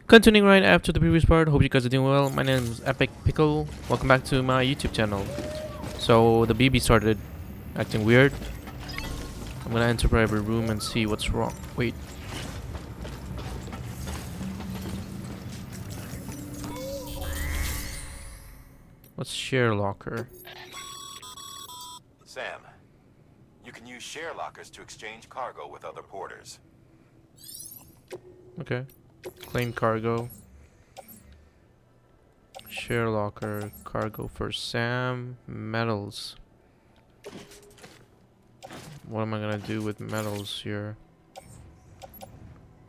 Continuing right after the previous part, hope you guys are doing well. My name is Epic Pickle. Welcome back to my YouTube channel. So the BB started acting weird. I'm gonna enter private room and see what's wrong. Wait. Let's share locker. Sam, you can use share lockers to exchange cargo with other porters. Okay. Claim cargo. Share locker. Cargo for Sam. Metals. What am I gonna do with metals here?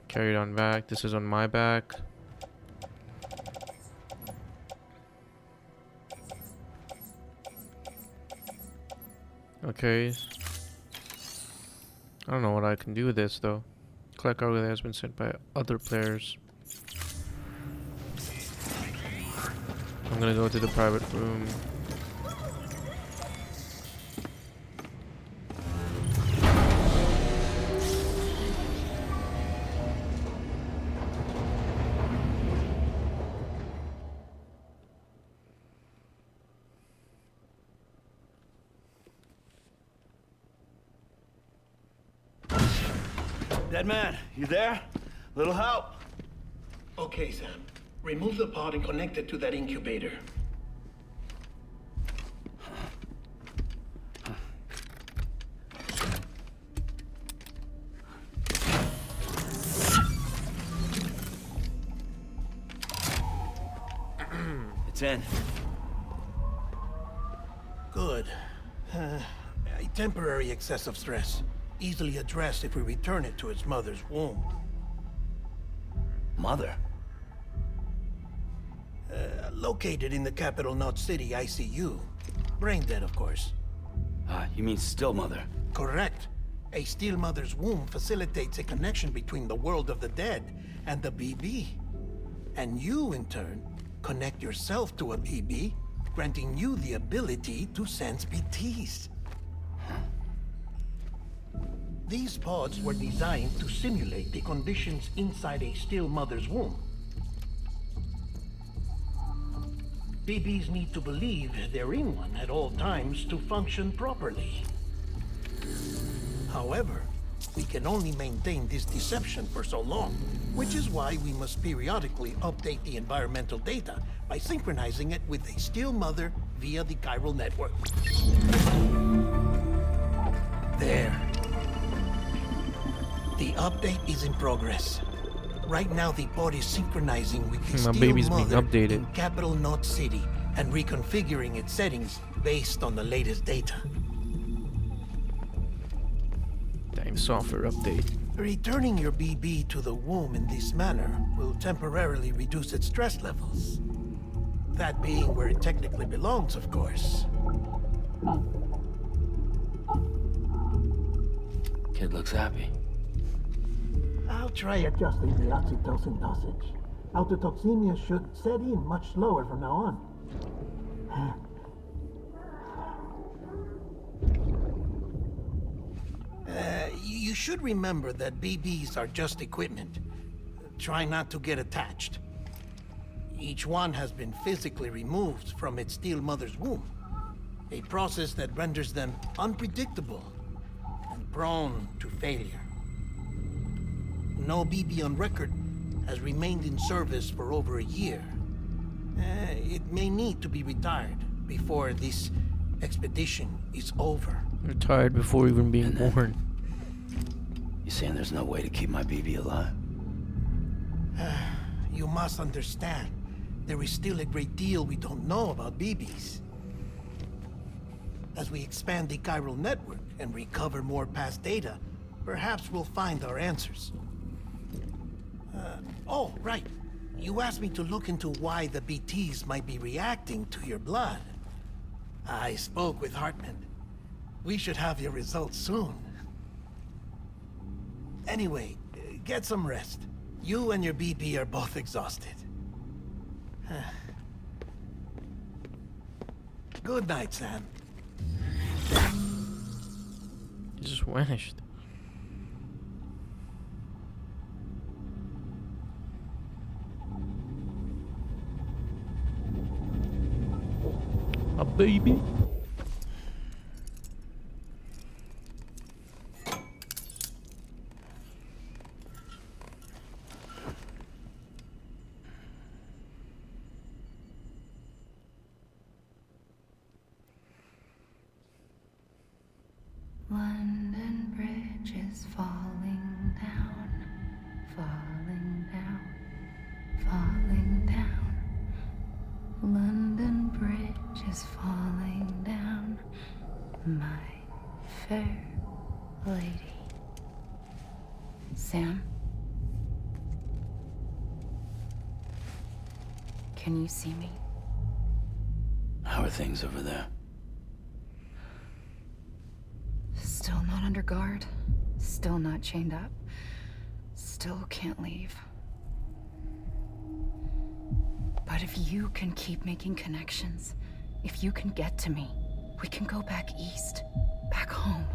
Carry it on back. This is on my back. Okay. I don't know what I can do with this though. Collect cargo that has been sent by other players. I'm gonna go to the private room. Dead man, you there? Little help? Okay, Sam. Remove the pod and connect it to that incubator. It's in. Good. A temporary excessive stress. Easily addressed if we return it to its mother's womb. Mother? Located in the capital Knot City ICU. Brain dead, of course. You mean still mother? Correct. A still mother's womb facilitates a connection between the world of the dead and the BB. And you, in turn, connect yourself to a BB, granting you the ability to sense BTs. These pods were designed to simulate the conditions inside a still mother's womb. BBs need to believe they're in one at all times to function properly. However, we can only maintain this deception for so long, which is why we must periodically update the environmental data by synchronizing it with a still mother via the chiral network. There. The update is in progress. Right now, the pod is synchronizing with the My still baby's being mother updated. in capital Knot City and reconfiguring its settings based on the latest data. Dang, software update. Returning your BB to the womb in this manner will temporarily reduce its stress levels. That being where it technically belongs, of course. Kid looks happy. I'll try adjusting the oxytocin dosage. Autotoxemia should set in much slower from now on. You should remember that BBs are just equipment. Try not to get attached. Each one has been physically removed from its still mother's womb. A process that renders them unpredictable and prone to failure. No BB on record has remained in service for over a year. It may need to be retired before this expedition is over. Retired before even being born. You saying there's no way to keep my BB alive? You must understand, there is still a great deal we don't know about BBs. As we expand the chiral network and recover more past data, perhaps we'll find our answers. Oh, right. You asked me to look into why the BTs might be reacting to your blood. I spoke with Hartman. We should have your results soon. Anyway, get some rest. You and your BB are both exhausted. Good night, Sam. He just vanished. baby. London Bridge is falling down, falling down, falling down. London Bridge is falling down, my fair lady. Sam? Can you see me? How are things over there? Still not under guard. Still not chained up. Still can't leave. But if you can keep making connections, if you can get to me, we can go back east, back home.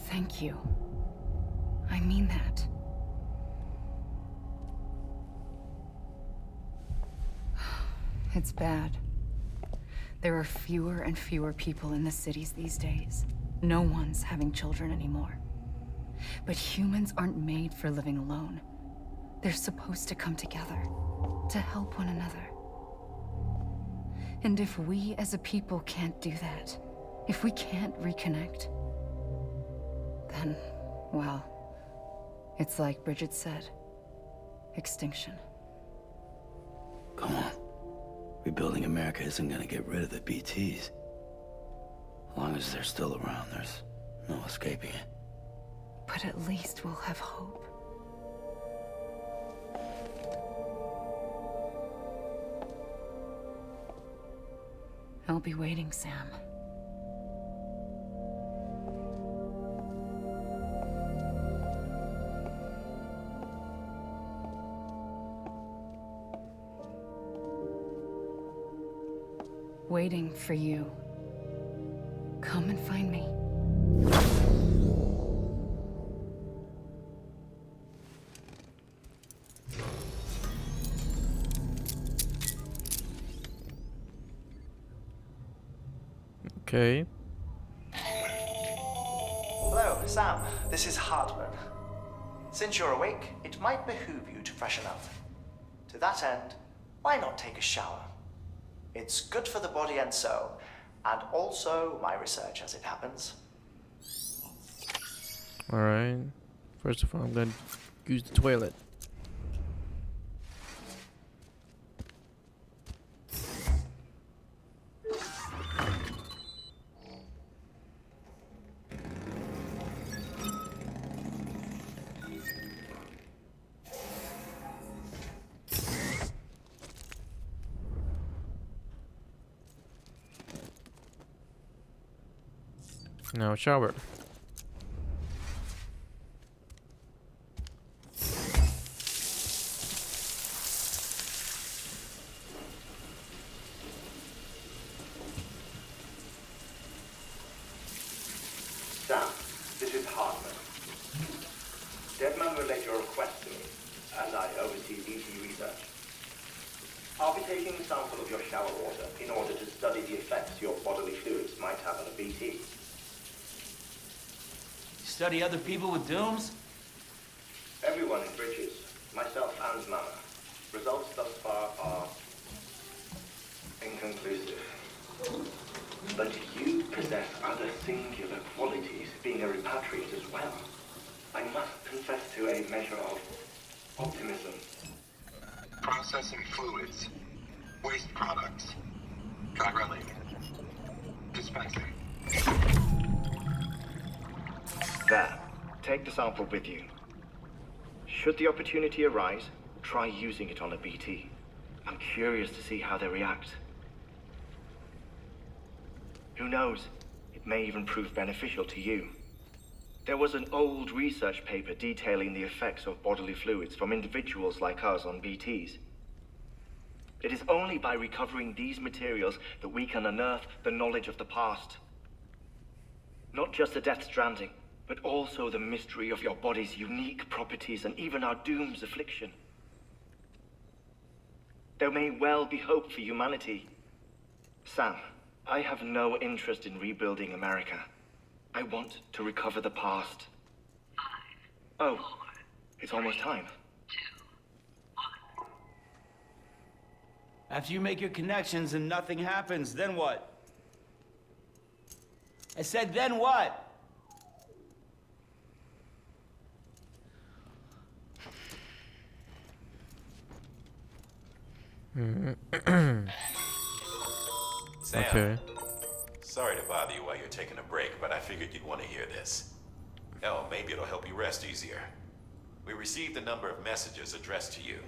Thank you. I mean that. It's bad. There are fewer and fewer people in the cities these days. No one's having children anymore. But humans aren't made for living alone. They're supposed to come together, to help one another. And if we as a people can't do that, if we can't reconnect, then, well, it's like Bridget said, extinction. Come on. Rebuilding America isn't gonna get rid of the BTs. As long as they're still around, there's no escaping it. But at least we'll have hope. I'll be waiting, Sam. Waiting for you. Come and find me. Okay. Hello, Sam. This is Hartman. Since you're awake, it might behoove you to freshen up. To that end, why not take a shower? It's good for the body and soul, and also my research as it happens. Alright. First of all, I'm gonna use the toilet. Now shower. Sam, this is Hartman. Deadman relayed your request to me, and I oversee BT research. I'll be taking a sample of your shower water in order to study the effects your bodily fluids might have on a BT. Study other people with dooms? Everyone in Bridges, myself and Mama. Results thus far are inconclusive. But you possess other singular qualities, being a repatriate as well. I must confess to a measure of optimism. Processing fluids. Waste products. Drilling. Dispensing. There. Take the sample with you. Should the opportunity arise, try using it on a BT. I'm curious to see how they react. Who knows? It may even prove beneficial to you. There was an old research paper detailing the effects of bodily fluids from individuals like us on BTs. It is only by recovering these materials that we can unearth the knowledge of the past. Not just the Death Stranding, but also the mystery of your body's unique properties and even our doom's affliction. There may well be hope for humanity. Sam, I have no interest in rebuilding America. I want to recover the past. Oh, it's almost time. After you make your connections and nothing happens, then what? I said, then what? Sam, Okay. sorry to bother you while you're taking a break, but I figured you'd want to hear this. Hell, maybe it'll help you rest easier. We received a number of messages addressed to you.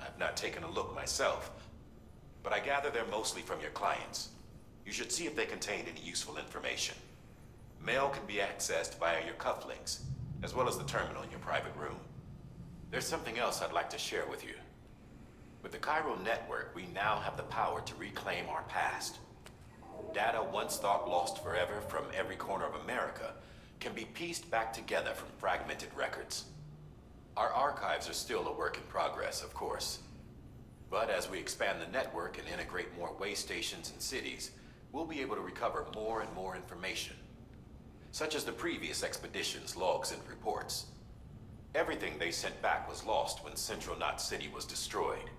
I've not taken a look myself, but I gather they're mostly from your clients. You should see if they contain any useful information. Mail can be accessed via your cufflinks, as well as the terminal in your private room. There's something else I'd like to share with you. With the Cairo network, we now have the power to reclaim our past. Data once thought lost forever from every corner of America can be pieced back together from fragmented records. Our archives are still a work in progress, of course. But as we expand the network and integrate more way stations and cities, we'll be able to recover more and more information, such as the previous expedition's logs and reports. Everything they sent back was lost when Central Knot City was destroyed.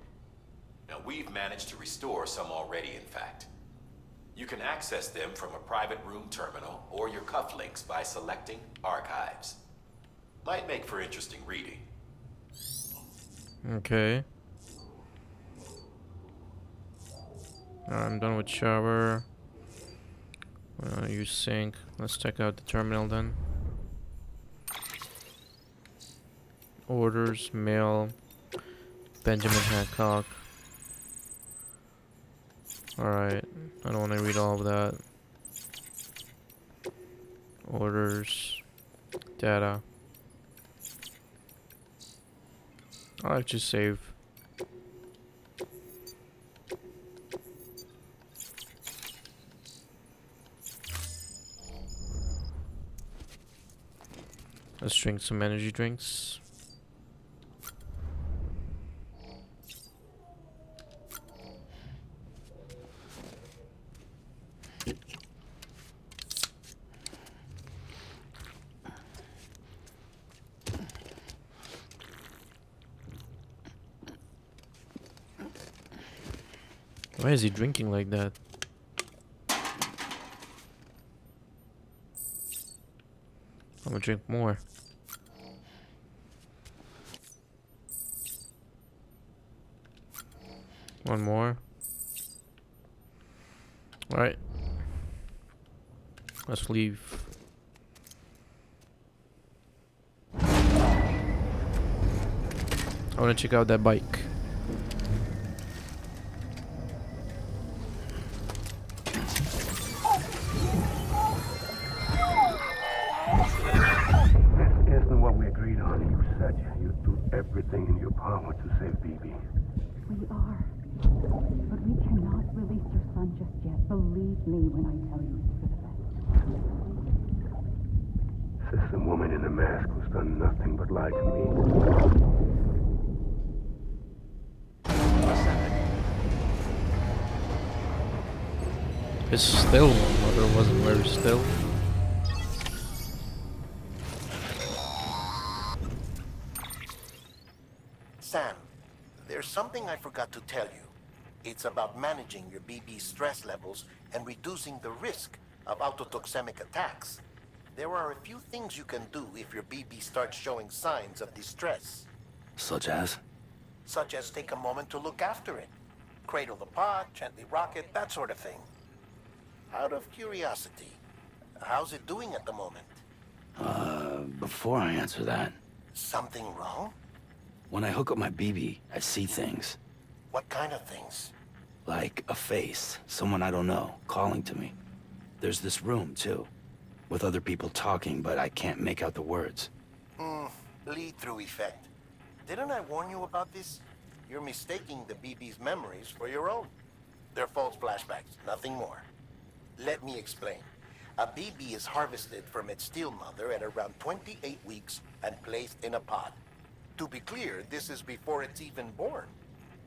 Now, we've managed to restore some already, in fact. You can access them from a private room terminal or your cufflinks by selecting Archives. Might make for interesting reading. Okay. I'm done with shower. Use sink. Let's check out the terminal then. Orders, mail, Benjamin Hancock. Alright, I don't want to read all of that. Orders, data. I'll actually save. Let's drink some energy drinks. Why is he drinking like that? I'm gonna drink more. One more. Alright. Let's leave. I wanna check out that bike. Isn't what we agreed on. You said you'd do everything in your power to save BB. We are. But we cannot release your son just yet. Believe me when I tell you it's for the best. System woman in a mask who's done nothing but lie to me. His still mother wasn't very still. Sam, there's something I forgot to tell you. It's about managing your BB stress levels and reducing the risk of autotoxemic attacks. There are a few things you can do if your BB starts showing signs of distress. Such as? Such as take a moment to look after it. Cradle the pod, gently rock it, that sort of thing. Out of curiosity, how's it doing at the moment? Before I answer that, Something wrong? when I hook up my BB, I see things. What kind of things? Like a face, someone I don't know, calling to me. There's this room, too, with other people talking, but I can't make out the words. Lead-through effect. Didn't I warn you about this? You're mistaking the BB's memories for your own. They're false flashbacks, nothing more. Let me explain. A BB is harvested from its steel mother at around 28 weeks and placed in a pod. To be clear, this is before it's even born.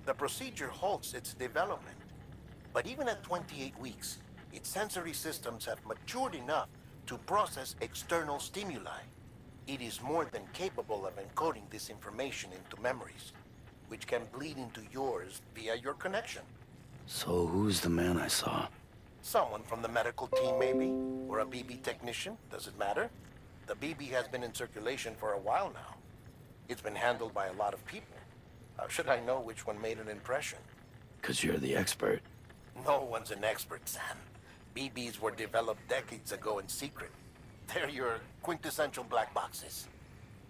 The procedure halts its development. But even at 28 weeks, its sensory systems have matured enough to process external stimuli. It is more than capable of encoding this information into memories, which can bleed into yours via your connection. So who's the man I saw? Someone from the medical team, maybe? Or a BB technician? Does it matter? The BB has been in circulation for a while now. It's been handled by a lot of people. How should I know which one made an impression? 'Cause you're the expert. No one's an expert, Sam. BBs were developed decades ago in secret. They're your quintessential black boxes.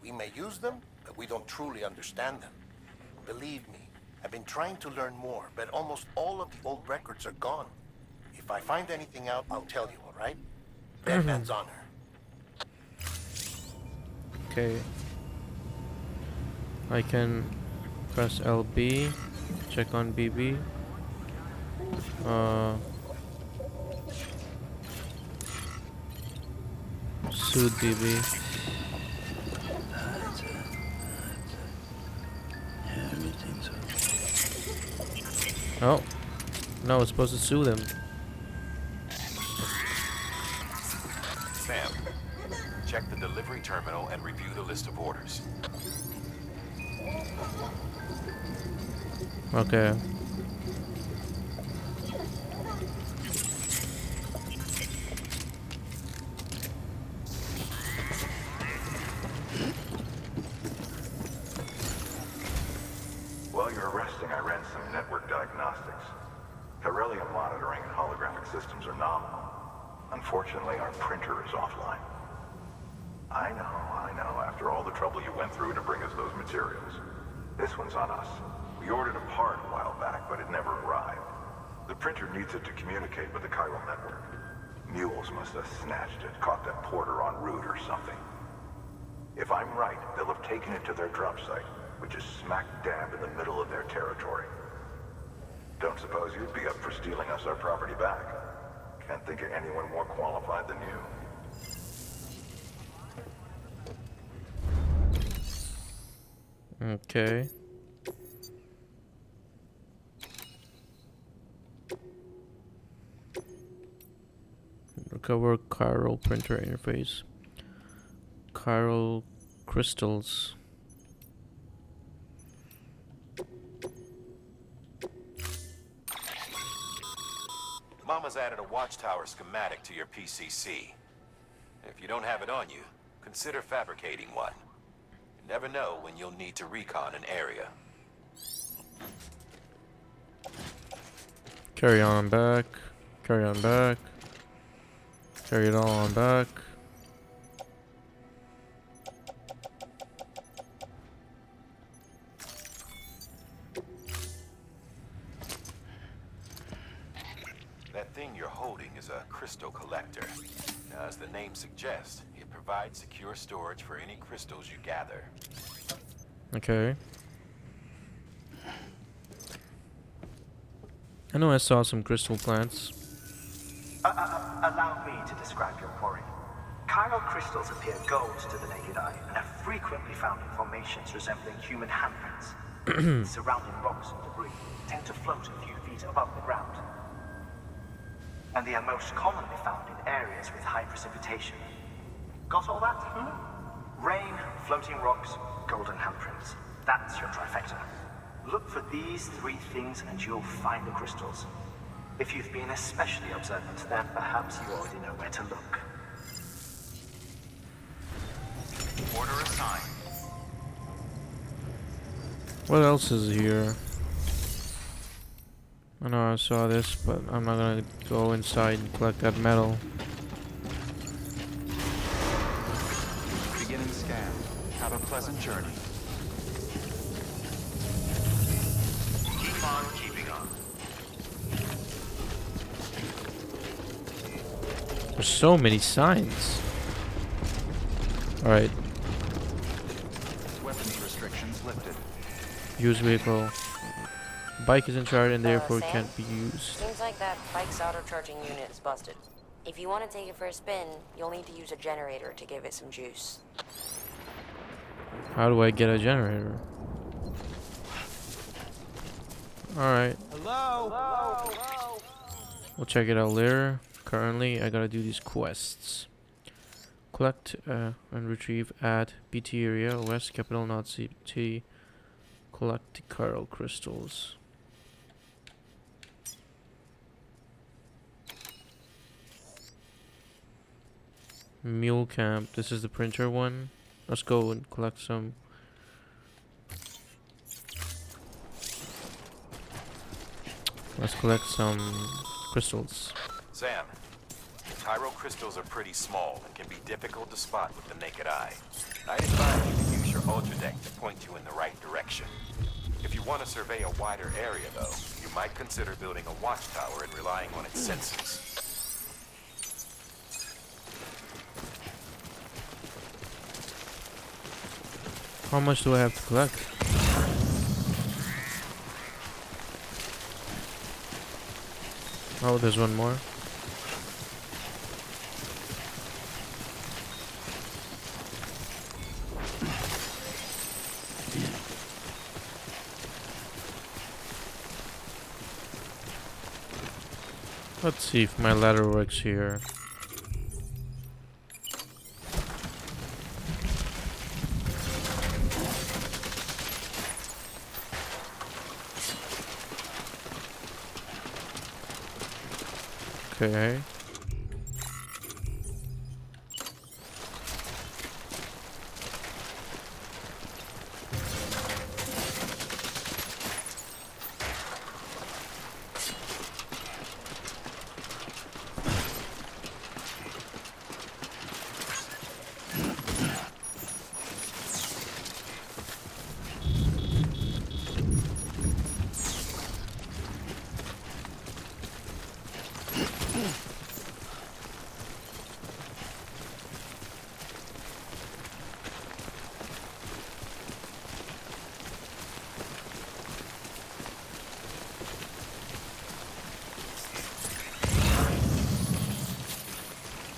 We may use them, but we don't truly understand them. Believe me, I've been trying to learn more, but almost all of the old records are gone. If I find anything out, I'll tell you, all right? Dead man's honor. Okay. I can press LB, check on BB. Soothe BB. That's it. Yeah, everything's okay. Oh. No, it's supposed to soothe him. Sam, check the delivery terminal and review the list of orders. Okay. While you're resting, I ran some network diagnostics. Beryllium monitoring and holographic systems are nominal. Unfortunately, our printer is offline. I know. After all the trouble you went through to bring us those materials. This one's on us. We ordered a part a while back, but it never arrived. The printer needs it to communicate with the chiral network. Mules must have snatched it, caught that porter en route or something. If I'm right, they'll have taken it to their drop site, which is smack dab in the middle of their territory. Don't suppose you'd be up for stealing us our property back? Can't think of anyone more qualified than you. Okay. Recover chiral printer interface. Chiral crystals. Mama's added a watchtower schematic to your PCC. If you don't have it on you, consider fabricating one. You never know when you'll need to recon an area. Carry on back. Carry on back. Carry it all on back. That thing you're holding is a crystal collector. Now, as the name suggests, it provides secure storage for any crystals you gather. Okay. I know I saw some crystal plants. Allow me to describe your quarry. Chiral crystals appear gold to the naked eye and are frequently found in formations resembling human handprints. Surrounding rocks and debris tend to float a few feet above the ground. And they are most commonly found in areas with high precipitation. Got all that? Rain, floating rocks, golden handprints. That's your trifecta. Look for these three things and you'll find the crystals. If you've been especially observant, then perhaps you already know where to look. Order assigned. What else is here? I know I saw this, but I'm not gonna go inside and collect that metal. Beginning scan. Have a pleasant journey. Keep on keeping on. There's so many signs. Alright. Weapons restrictions lifted. Use vehicle. Bike is in charge and therefore Sam? can't be used. Seems like that bike's auto-charging unit is busted. If you want to take it for a spin, you'll need to use a generator to give it some juice. How do I get a generator? Alright, Hello? we'll check it out later. Currently, I gotta do these quests. Collect and retrieve at BT area, West Capital Not City. Collect the coral crystals. Mule Camp, this is the printer one. Let's go and collect some. Let's collect some crystals. Sam, Tyro crystals are pretty small and can be difficult to spot with the naked eye. I'd advise you to use your ultra deck to point you in the right direction. If you want to survey a wider area, though, you might consider building a watchtower and relying on its sensors. How much do I have to collect? Oh, there's one more. Let's see if my ladder works here. Okay.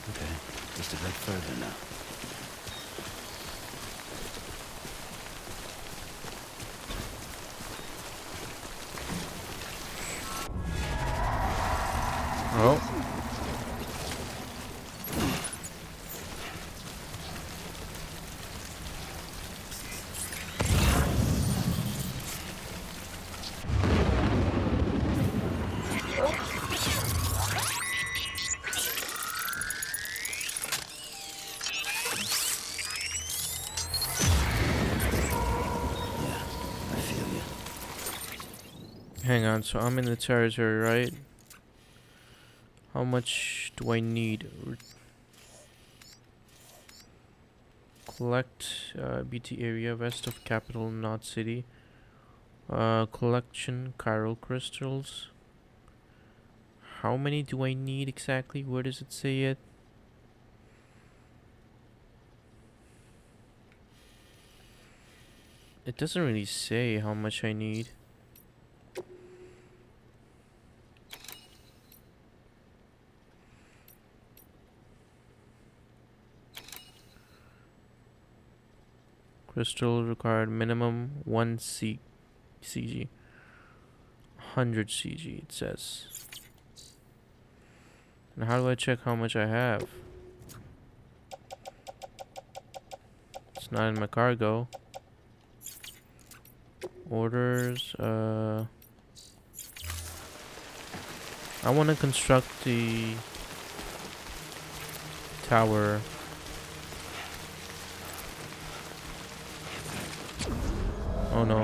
Okay, just a bit further now. Oh. I feel you. Hang on, so I'm in the territory, right? How much do I need? Collect BT area west of capital Not City. Collection chiral crystals. How many do I need exactly? Where does it say it? It doesn't really say how much I need. Crystal required minimum 1 CG. 100 CG it says. And how do I check how much I have? It's not in my cargo. Orders, I want to construct the tower. Oh no.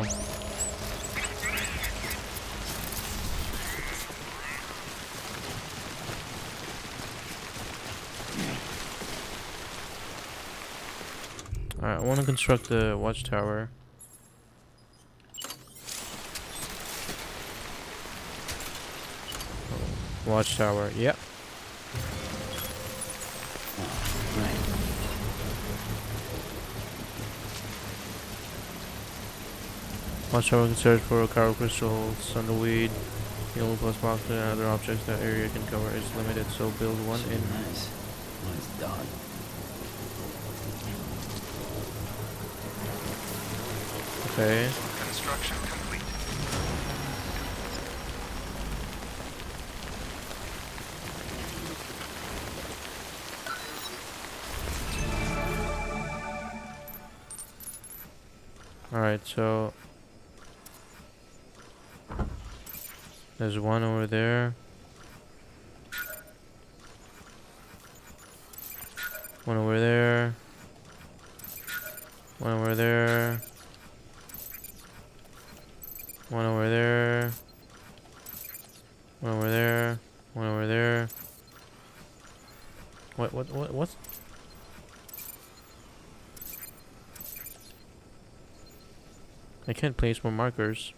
Alright, I want to construct the watchtower. Watchtower, yep. Right. Watchtower can search for chiral crystals, underweed, heal plus box, and other objects that area can cover is limited, so build one in. Nice. When it's done. Okay. Construction complete. Alright, so there's one over there. One over there. One over there. One over there. One over there. One over there. What? I can't place more markers.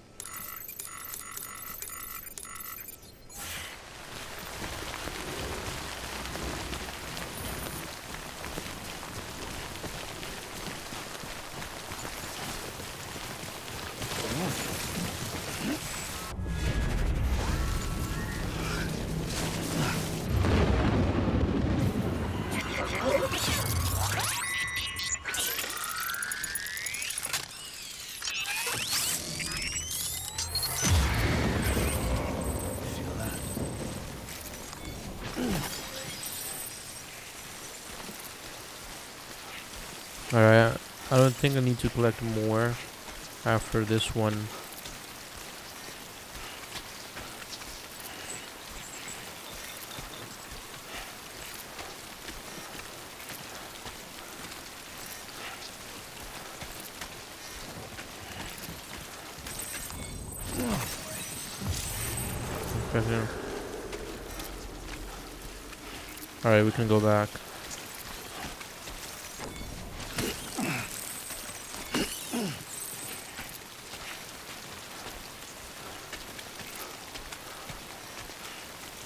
Alright, I don't think I need to collect more after this one. Alright, we can go back.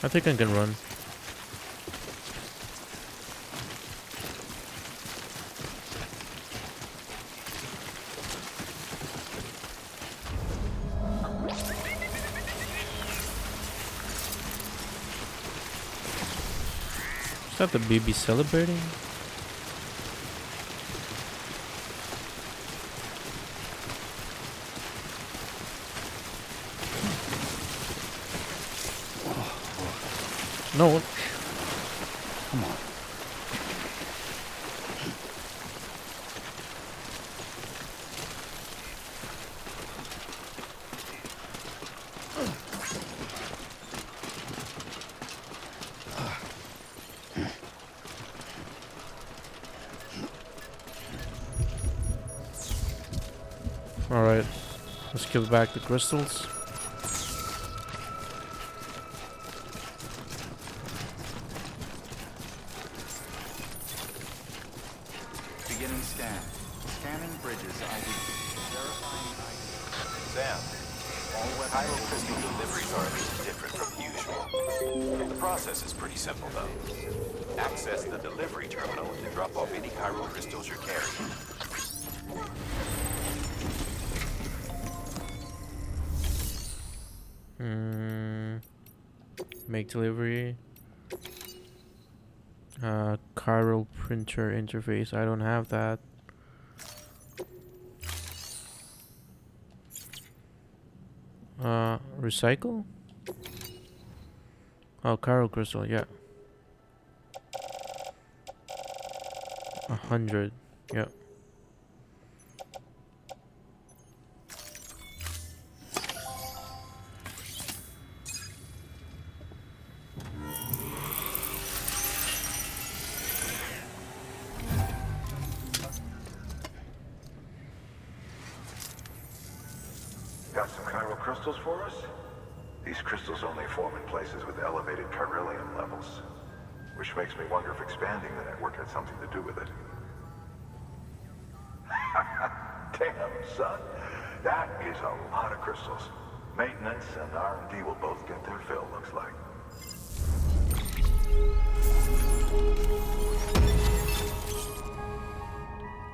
I think I can run. Is that the baby celebrating? No. Come on. Alright. Let's give back the crystals. Beginning scan. Scanning bridges ID. Verifying ID. Sam, all Cairo crystal deliveries are a bit different from usual. The process is pretty simple, though. Access the delivery terminal to drop off any Cairo crystals you're carrying. Make delivery. Chiral printer interface. I don't have that. Recycle? Oh, chiral crystal, yeah. 100, yep. Got some chiral crystals for us? These crystals only form in places with elevated chiralium levels, which makes me wonder if expanding the network had something to do with it. Damn, son. That is a lot of crystals. Maintenance and R&D will both get their fill, looks like.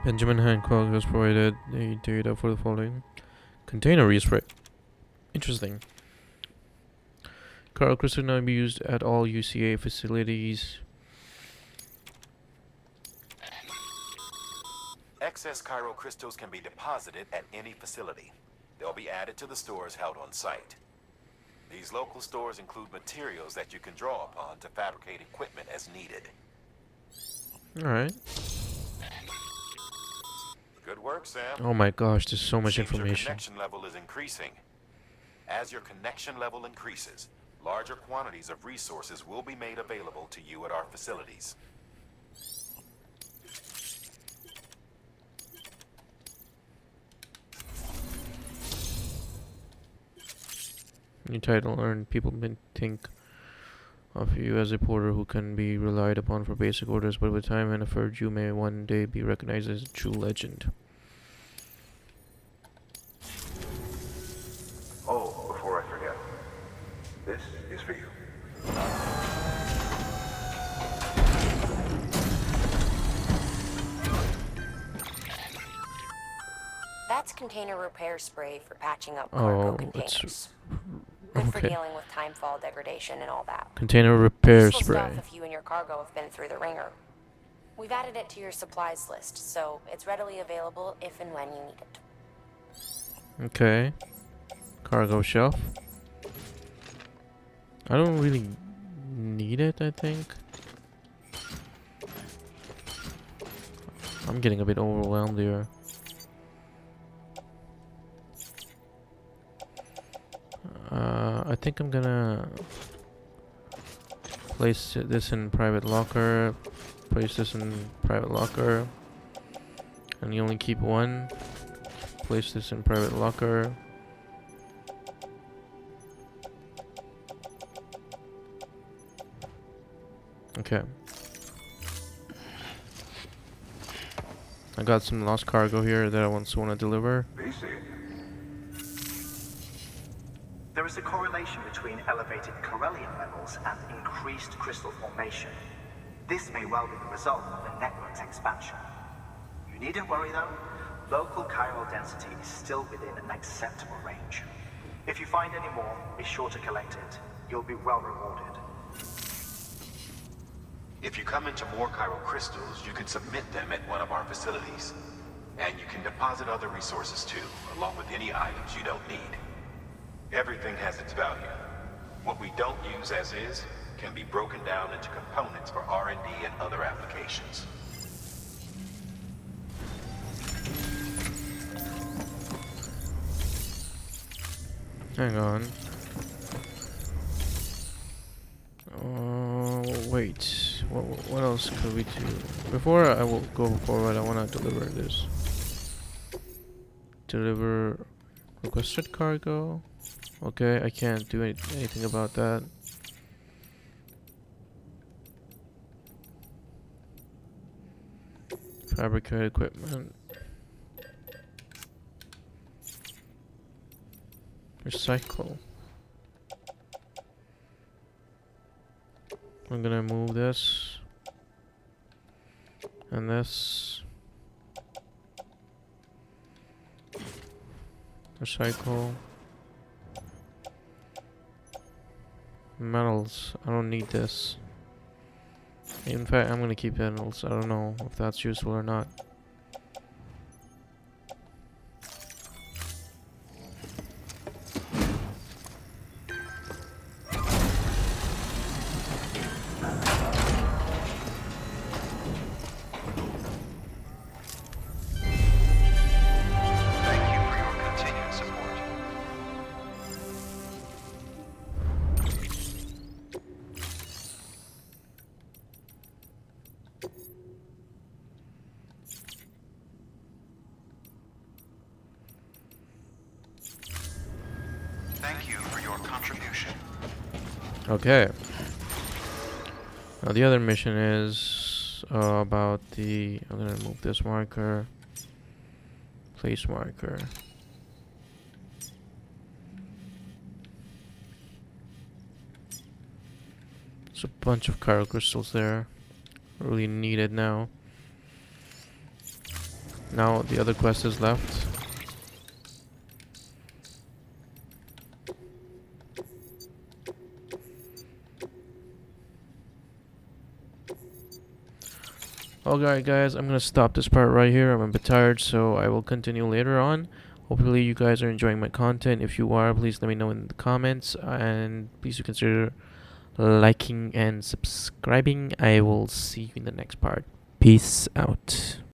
Benjamin Hancock has provided the data for the following. Container respray. Interesting. Chiral crystal now be used at all UCA facilities. Excess chiral crystals can be deposited at any facility. They'll be added to the stores held on site. These local stores include materials that you can draw upon to fabricate equipment as needed. Alright. Good work, Sam. Oh my gosh, there's so much Seems your information. connection level is increasing. As your connection level increases, larger quantities of resources will be made available to you at our facilities. New title earned. People may think of you as a porter who can be relied upon for basic orders, but with time and effort, you may one day be recognized as a true legend. Oh, before I forget, this is for you. That's container repair spray for patching up cargo containers. Good for dealing with timefall degradation and all that. Container repair Useful spray. stuff if you and your cargo have been through the ringer. We've added it to your supplies list, so it's readily available if and when you need it. Okay. Cargo shelf. I don't really need it, I think. I'm getting a bit overwhelmed here. I think I'm gonna place this in private locker, place this in private locker, and you only keep one. Place this in private locker. Okay. I got some lost cargo here that I want to deliver. There is a correlation between elevated Corellium levels and increased crystal formation. This may well be the result of the network's expansion. You needn't worry though, local chiral density is still within an acceptable range. If you find any more, be sure to collect it. You'll be well rewarded. If you come into more chiral crystals, you can submit them at one of our facilities. And you can deposit other resources too, along with any items you don't need. Everything has its value. What we don't use as is can be broken down into components for R&D and other applications. Hang on. Wait. What else could we do? Before I will go forward, I want to deliver this. Deliver requested cargo. Okay, I can't do anything about that. Fabricate equipment. Recycle. I'm gonna move this and this. Recycle. Metals. I don't need this. In fact, I'm gonna keep metals. I don't know if that's useful or not. Thank you for your contribution. Okay. Now the other mission is about the... I'm gonna remove this marker. Place marker. There's a bunch of chiral crystals there. Really needed now. Now the other quest is left. Alright guys, I'm gonna stop this part right here. I'm a bit tired, so I will continue later on. Hopefully you guys are enjoying my content. If you are, please let me know in the comments, and please do consider liking and subscribing. I will see you in the next part. Peace out.